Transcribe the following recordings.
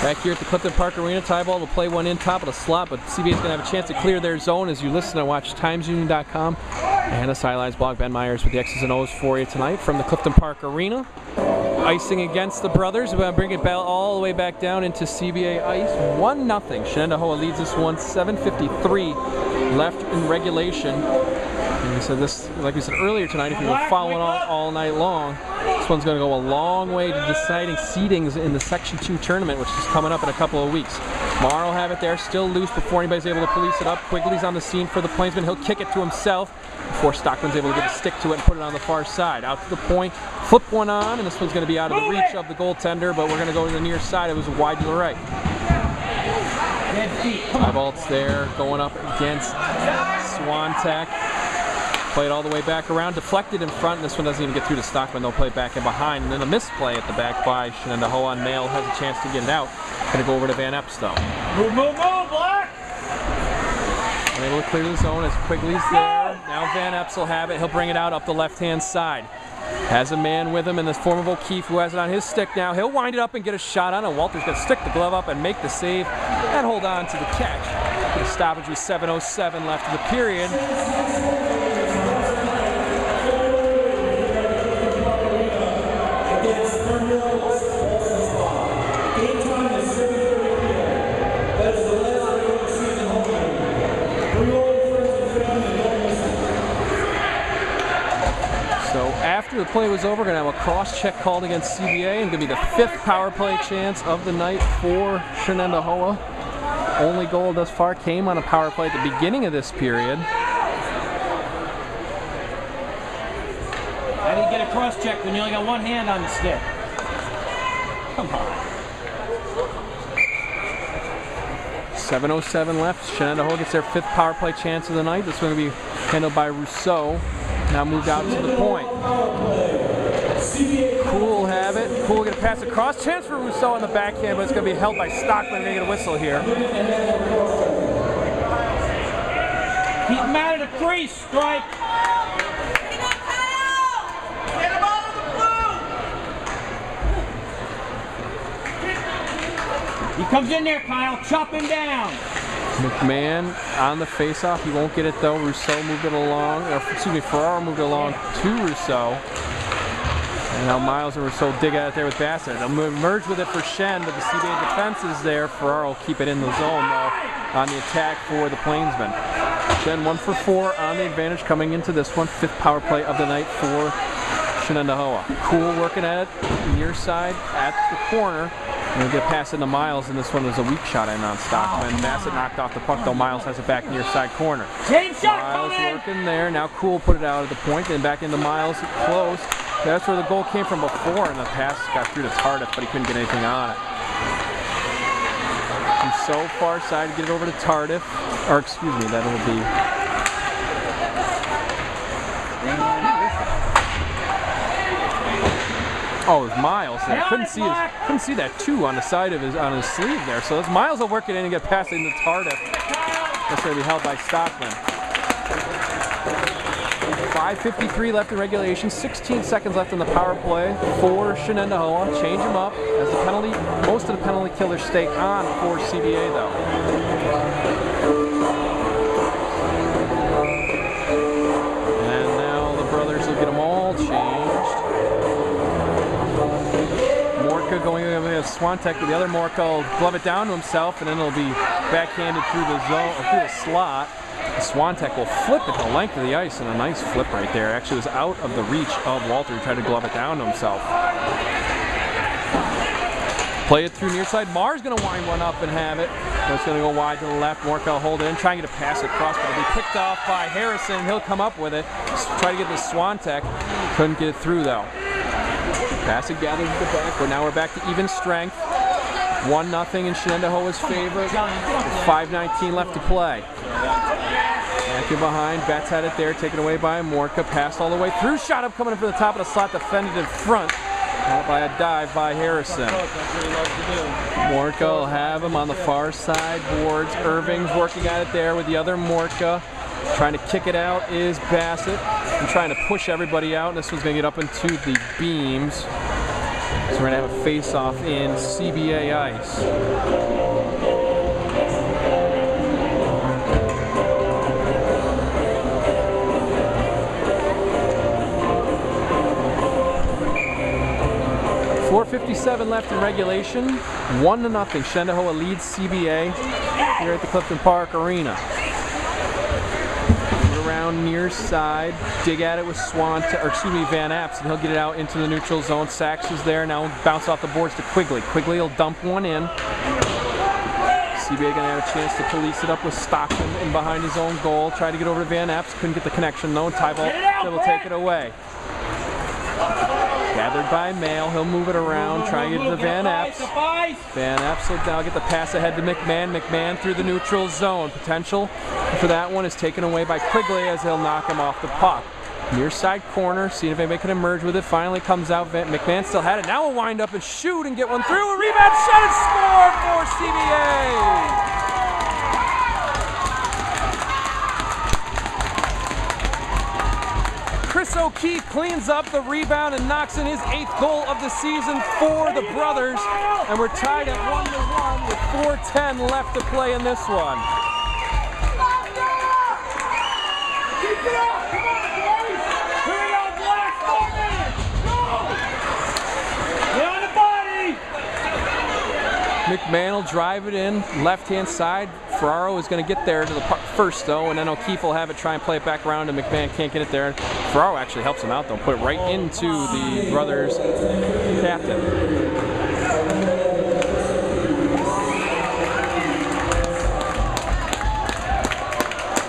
Back here at the Clifton Park Arena, tie ball will play one in top of the slot, but CBA is going to have a chance to clear their zone as you listen and watch TimesUnion.com and the Sidelines blog. Ben Myers with the X's and O's for you tonight from the Clifton Park Arena. Icing against the brothers. We're going to bring it all the way back down into CBA ice. 1-0. Shenendehowa leads this one. 7:53 left in regulation. And so this, like we said earlier tonight, if you were following all night long, this one's going to go a long way to deciding seedings in the Section 2 tournament, which is coming up in a couple of weeks. Marr will have it there, still loose before anybody's able to police it up. Quigley's on the scene for the Plainsman. He'll kick it to himself before Stockman's able to get a stick to it and put it on the far side. Out to the point, flip one on, and this one's going to be out of the reach of the goaltender, but we're going to go to the near side. It was wide to the right. Eyebolt's there, going up against Swantek. Played all the way back around, deflected in front, and this one doesn't even get through to Stockman. They'll play back in behind, and then a misplay at the back by Shenendehowa, and Mail has a chance to get it out. Going to go over to Van Epps, though. Move, Black! Unable to clear the zone as Quigley's there. Now Van Epps will have it. He'll bring it out up the left-hand side. Has a man with him in the form of O'Keefe, who has it on his stick now. He'll wind it up and get a shot on it. Walter's going to stick the glove up and make the save and hold on to the catch. The stoppage with 7:07 left in the period. After the play was over, we're going to have a cross-check called against CBA, and going to be the 5th power play chance of the night for Shenendehowa. Only goal thus far came on a power play at the beginning of this period. How do you get a cross-check when you only got one hand on the stick? Come on. 7:07 left. Shenendehowa gets their 5th power play chance of the night. This is going to be handled by Rousseau. Now moved out to the point. Cool will have it. Cool going to pass across. Chance for Rousseau on the backhand, but it's going to be held by Stockman. They get a whistle here. Keep him out of the crease, strike. Get him out of the blue. He comes in there, Kyle. Chop him down. McMahon on the face-off. He won't get it, though. Rousseau moved it along. Ferraro moved it along to Rousseau. And now Miles and Rousseau dig at it there with Bassett. They'll merge with it for Shen, but the CBA defense is there. Ferraro will keep it in the zone, though, on the attack for the Plainsmen. Shen 1 for 4 on the advantage coming into this one. 5th power play of the night for Shenendehowa. Cool working at it, near side at the corner. And we'll get past into Miles, and this one was a weak shot in on Stockman. Bassett knocked off the puck, though. Miles has it back near side corner. Miles working there. Now Cool put it out at the point, then back into Miles, close. That's where the goal came from before, and the pass got through to Tardif, but he couldn't get anything on it. From so far side to get it over to Tardif, or excuse me, that'll be... Oh, it was Miles there. Couldn't see that 2 on the side of his sleeve there. So it's Miles will work it in and get past it into Tardif. That's going to be held by Stockman. 5:53 left in regulation. 16 seconds left in the power play for Shenendehowa. Change them up as the penalty. Most of the penalty killers stay on for CBA though. And now the brothers will get them all changed. Going against Swantek, but the other Morka will glove it down to himself, and then it'll be backhanded through the zone, or through the slot. Swantek will flip it the length of the ice, and a nice flip right there. Actually, it was out of the reach of Walter, who tried to glove it down to himself. Play it through near side. Marr's going to wind one up and have it. But it's going to go wide to the left. Morka will hold it in, try and get a pass across, but it'll be picked off by Harrison. He'll come up with it. Try to get this Swantek. Couldn't get it through, though. Bassett gathers at the back, but now we're back to even strength. 1-0 in Shenendehowa's favor. With 5:19 left to play. Back in behind, Betts had it there, taken away by Morka. Passed all the way through, shot up coming in for the top of the slot, defended in front. By a dive by Harrison. Morka will have him on the far side boards. Irving's working at it there with the other Morka. Trying to kick it out is Bassett. And trying to push everybody out. And this one's going to get up into the beams. So we're going to have a face-off in CBA ice. .457 left in regulation. 1-0. Shenendehowa leads CBA here at the Clifton Park Arena. Around near side, dig at it with Van Apps, and he'll get it out into the neutral zone. Sachs is there, now bounce off the boards to Quigley. Quigley will dump one in. CBA gonna have a chance to police it up with Stockton in behind his own goal. Tried to get over to Van Apps, couldn't get the connection though. Tybalt will take it away. Gathered by Mail, he'll move it around, try and get to the Van Apps. Van Apps will now get the pass ahead to McMahon. McMahon through the neutral zone. Potential for that one is taken away by Quigley as he'll knock him off the puck. Near side corner, seeing if anybody can emerge with it. Finally comes out. McMahon still had it. Now will wind up and shoot and get one through. A rebound shot and score for CBA. Chris O'Keefe cleans up the rebound and knocks in his 8th goal of the season for the brothers. And we're tied at 1-1 with 4:10 left to play in this one. McMahon will drive it in, left-hand side. Ferraro is going to get there to the puck first, though, and then O'Keefe will have it try and play it back around, and McMahon can't get it there. Ferraro actually helps him out, though, put it right into the brothers' captain.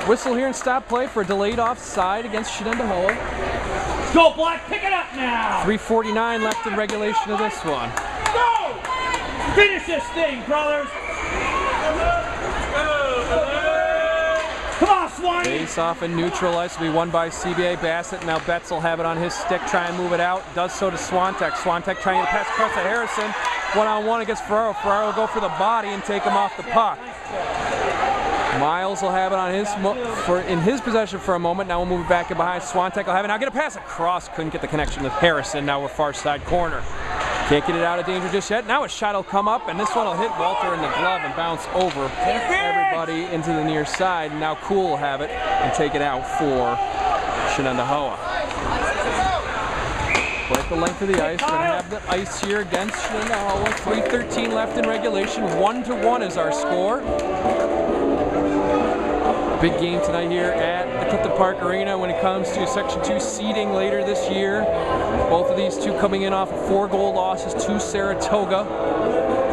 Whistle here and stop play for a delayed offside against Shenendehowa. Go, Black, pick it up now! 3:49 left in regulation of this one. Go! Finish this thing, brothers! Come on, Swine! Face off and neutral ice will be won by CBA. Bassett. Now Betts will have it on his stick, try and move it out. Does so to Swantek. Swantek trying to pass across to Harrison. One-on-one against Ferraro. Ferraro will go for the body and take him off the puck. Miles will have it on in his possession for a moment. Now we'll move it back in behind. Swantek will have it. Now get a pass across. Couldn't get the connection with Harrison. Now we're far side corner. Can't get it out of danger just yet. Now a shot will come up, and this one will hit Walter in the glove and bounce over everybody into the near side. Now Cool will have it and take it out for Shenendehowa. Quite the length of the ice. We're going to have the ice here against Shenendehowa. 3:13 left in regulation. 1-1 is our score. Big game tonight here at the Clifton Park Arena when it comes to Section 2 seeding later this year. Both of these two coming in off of 4-goal losses to Saratoga.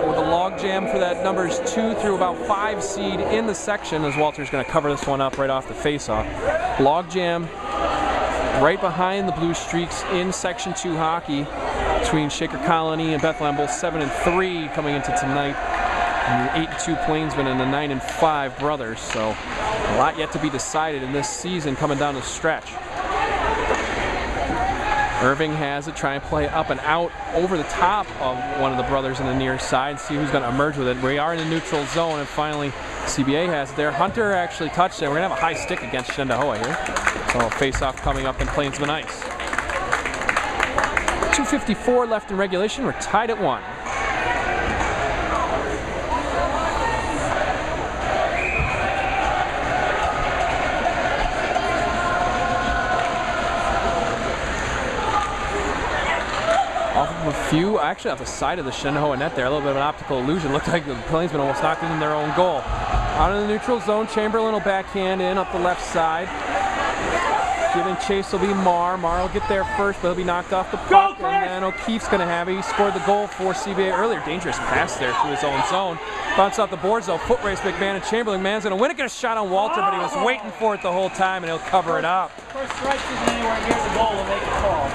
With a logjam for that numbers 2 through about 5 seed in the section, as Walter's going to cover this one up right off the face-off. Logjam right behind the Blue Streaks in Section 2 hockey between Shaker Colony and Bethlehem, both 7-3 coming into tonight. And the 8-2 Plainsmen and the 9-5 Brothers. So a lot yet to be decided in this season coming down the stretch. Irving has it, try and play up and out over the top of one of the brothers in the near side. See who's going to emerge with it. We are in the neutral zone, and finally CBA has it there. Hunter actually touched it. We're going to have a high stick against Shenendehowa here. So face-off coming up in Plainsman ice. 2:54 left in regulation. We're tied at 1. Actually off the side of the Shenendehowa net there, a little bit of an optical illusion. Looked like the Plainsmen almost knocked it in their own goal. Out of the neutral zone, Chamberlain will backhand in up the left side. Giving chase will be Marr. Marr will get there first, but he'll be knocked off the puck. And then O'Keefe's going to have it. He scored the goal for CBA earlier. Dangerous pass there through his own zone. Bounce off the boards though. Foot race McMahon and Chamberlain. Man's going to win it. Get a shot on Walter, but he was waiting for it the whole time, and he'll cover it up. First strike isn't anywhere near the goal to make it fall.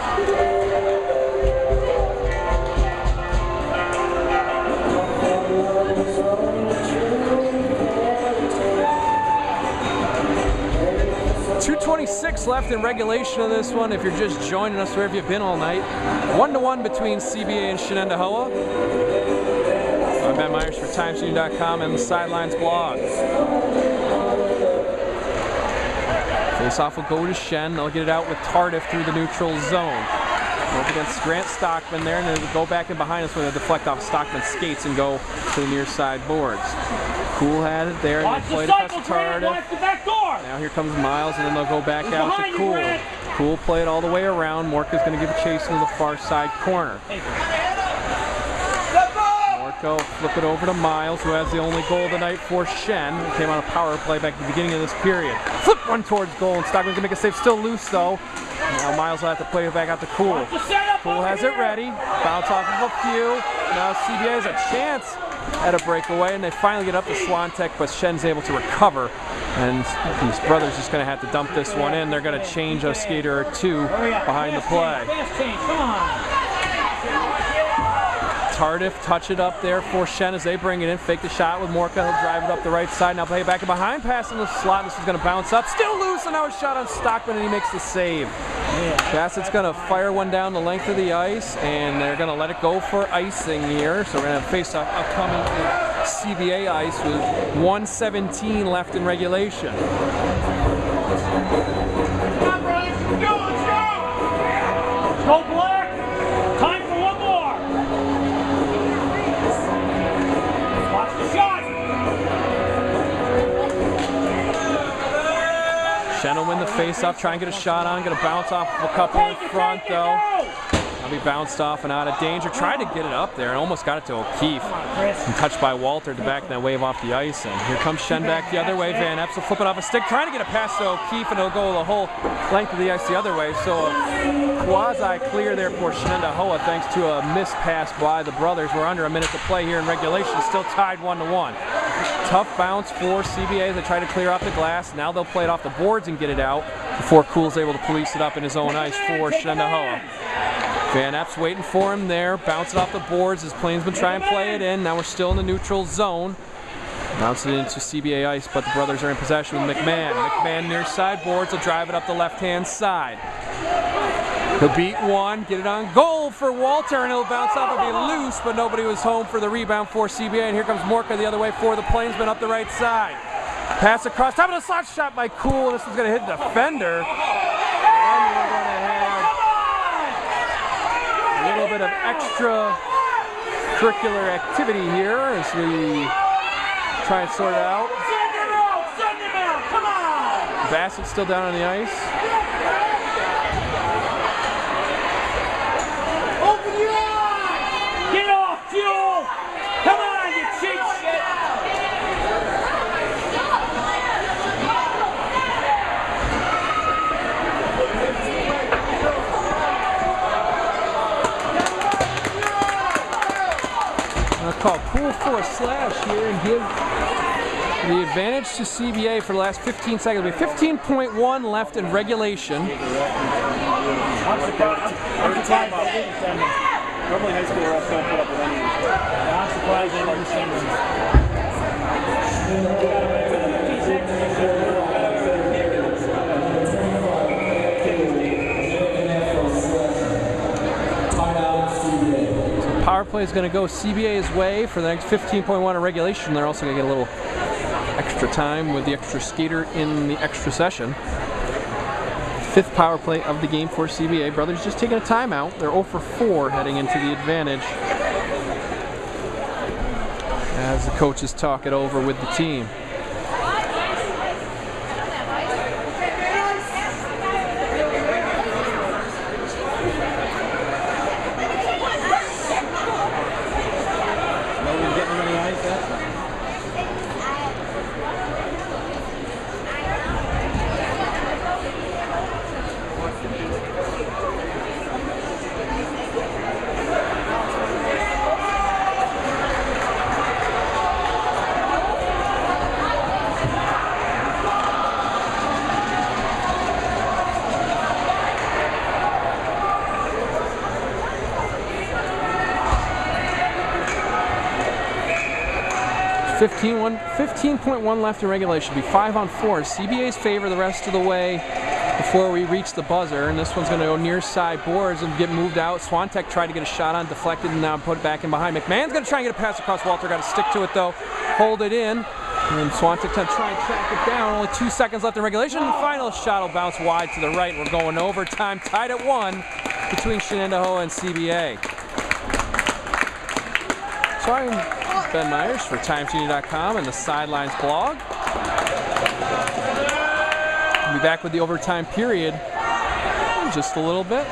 2:26 left in regulation of this one. If you're just joining us, wherever you've been all night, 1-1 between CBA and Shenendehowa. I'm Ben Myers for TimesUnion.com and the Sidelines blog. Face-off will go to Shen. They'll get it out with Tardif through the neutral zone. Up against Grant Stockman there, and they'll go back in behind us when they deflect off Stockman's skates and go to the near side boards. Cool had it there, and they played across the Tardif. Now here comes Miles, and then they'll go back out to Cool. Cool played all the way around. Morka's going to give a chase into the far side corner. Morka flip it over to Miles, who has the only goal tonight for Shen. It came on a power play back at the beginning of this period. Flip one towards goal, and Stockman's going to make a save. Still loose, though. Now Miles will have to play it back out to Cool. Cool has it ready. Bounce off of a few. Now CBA has a chance at a breakaway, and they finally get up to Swantek, but Shen's able to recover. And these brothers just going to have to dump this one in. They're going to change a skater or two behind the play. Tardif touch it up there for Shen as they bring it in. Fake the shot with Morka. He'll drive it up the right side. Now play it back and behind. Pass in the slot. This is going to bounce up. Still loose, and now a shot on Stockman, and he makes the save. Bassett's going to fire one down the length of the ice, and they're going to let it go for icing here. So we're going to have face-off upcoming CBA ice with 1:17 left in regulation. Come on, brothers. Let's go. Go Black. Time for one more. Watch the shot. Shen will win the face-off, try and get a shot on, going to bounce off a couple in front, though. Now be bounced off and out of danger. Tried to get it up there and almost got it to O'Keefe. And touched by Walter to back that wave off the ice. And here comes Shen back the other way. Van Epps will flip it off a stick, trying to get a pass to O'Keefe, and it'll go the whole length of the ice the other way. So a quasi-clear there for Shenendehowa thanks to a missed pass by the brothers. We're under a minute to play here in regulation, still tied 1-1. Tough bounce for CBA. They try to clear off the glass. Now they'll play it off the boards and get it out before Cool's able to police it up in his own ice for Shenendehowa. Van Epps waiting for him there. Bounce it off the boards as Plainsman try and play it in. Now we're still in the neutral zone. Bounce it into CBA ice, but the brothers are in possession with McMahon. McMahon near side boards will drive it up the left-hand side. He'll beat one, get it on goal for Walter, and it'll bounce off and be loose, but nobody was home for the rebound for CBA. And here comes Morka the other way for the Plainsman up the right side. Pass across, top of the slot, shot by Cool. This one's going to hit the defender. And we're going to have a little bit of extracurricular activity here as we try and sort it out. Send him out! Come on! Bassett's still down on the ice. Open your eyes! Get off, Fuel! Come on, you cheap shit! I'll call Cool for a slash here and give the advantage to CBA for the last 15 seconds. We have 15.1 left in regulation. Normally high school refs don't put up with any. I'm surprised they didn't send them. Power play is going to go CBA's way for the next 15.1 in regulation. They're also going to get a little extra time with the extra skater in the extra session. Fifth power play of the game for CBA. Brothers just taking a timeout. They're 0 for 4 heading into the advantage as the coaches talk it over with the team. Nobody's getting him any ice, that's right. 15.1 left in regulation. Be 5 on 4. CBA's favor the rest of the way before we reach the buzzer, and this one's going to go near side boards and get moved out. Swantek tried to get a shot on, deflected, and now put it back in behind. McMahon's going to try and get a pass across. Walter got to stick to it though, hold it in, and Swantek going to try and track it down. Only 2 seconds left in regulation. The final shot will bounce wide to the right. We're going overtime, tied at 1. between Shenendehowa and CBA. So I'm Ben Myers for TimesUnion.com and the Sidelines blog. We'll be back with the overtime period in just a little bit.